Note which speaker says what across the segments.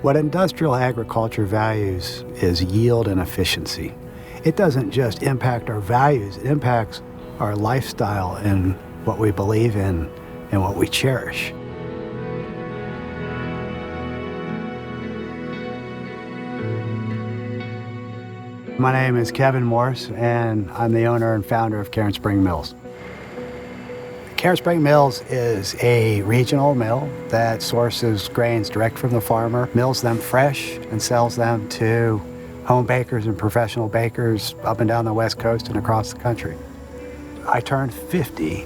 Speaker 1: What industrial agriculture values is yield and efficiency. It doesn't just impact our values, it impacts our lifestyle and what we believe in and what we cherish. My name is Kevin Morse, and I'm the owner and founder of Cairnsprings Mills. Cairnsprings Mills is a regional mill that sources grains direct from the farmer, mills them fresh, and sells them to home bakers and professional bakers up and down the West Coast and across the country. I turned 50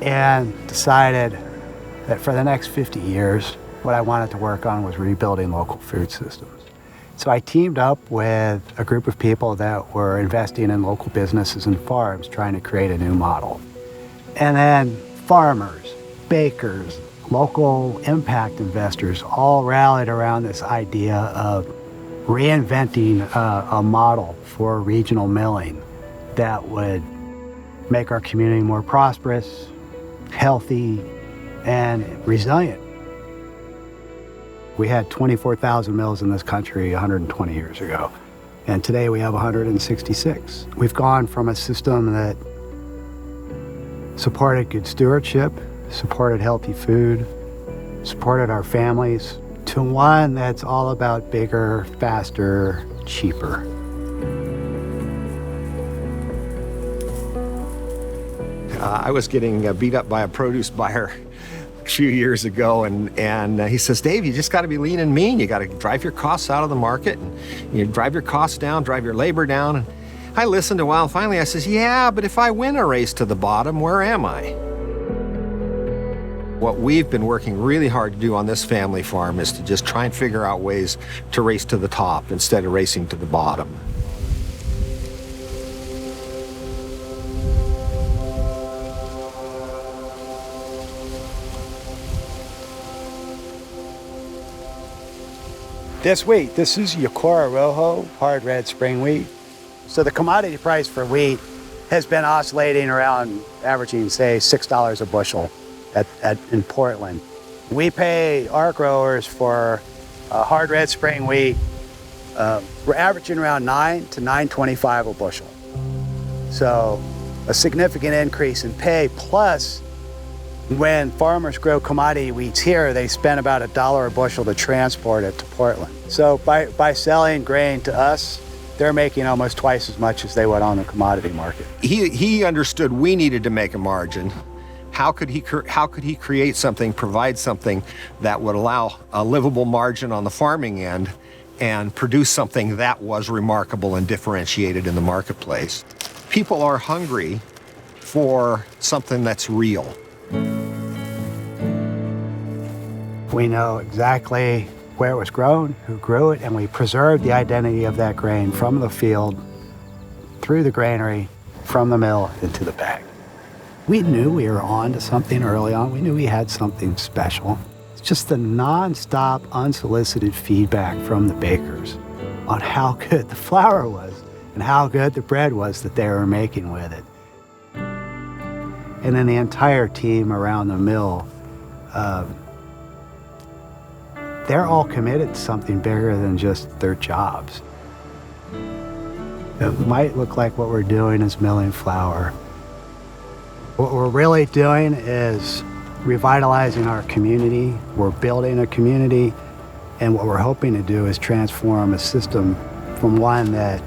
Speaker 1: and decided that for the next 50 years, what I wanted to work on was rebuilding local food systems. So I teamed up with a group of people that were investing in local businesses and farms trying to create a new model. And then farmers, bakers, local impact investors all rallied around this idea of reinventing a model for regional milling that would make our community more prosperous, healthy, and resilient. We had 24,000 mills in this country 120 years ago, and today we have 166. We've gone from a system that supported good stewardship, supported healthy food, supported our families, to one that's all about bigger, faster, cheaper.
Speaker 2: I was getting beat up by a produce buyer a few years ago, and he says, Dave, you just got to be lean and mean. You got to drive your costs out of the market, and you drive your costs down, drive your labor down. And I listened a while, and finally I says, yeah, but if I win a race to the bottom, where am I? What we've been working really hard to do on this family farm is to just try and figure out ways to race to the top instead of racing to the bottom.
Speaker 1: This wheat, this is Yocora Rojo, hard red spring wheat. So the commodity price for wheat has been oscillating around averaging, say, $6 a bushel in Portland. We pay our growers for hard red spring wheat, we're averaging around $9 to $9.25 a bushel. So a significant increase in pay, plus when farmers grow commodity wheats here, they spend about $1 a bushel to transport it to Portland. So by selling grain to us, they're making almost twice as much as they would on the commodity market.
Speaker 2: He understood we needed to make a margin. How could he create something, provide something that would allow a livable margin on the farming end and produce something that was remarkable and differentiated in the marketplace? People are hungry for something that's real.
Speaker 1: We know exactly where it was grown, who grew it, and we preserved the identity of that grain from the field, through the granary, from the mill, into the bag. We knew we were on to something early on. We knew we had something special. It's just the nonstop, unsolicited feedback from the bakers on how good the flour was and how good the bread was that they were making with it. And then the entire team around the mill, they're all committed to something bigger than just their jobs. It might look like what we're doing is milling flour. What we're really doing is revitalizing our community. We're building a community, and what we're hoping to do is transform a system from one that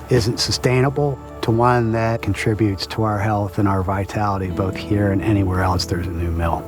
Speaker 1: isn't sustainable to one that contributes to our health and our vitality, both here and anywhere else there's a new mill.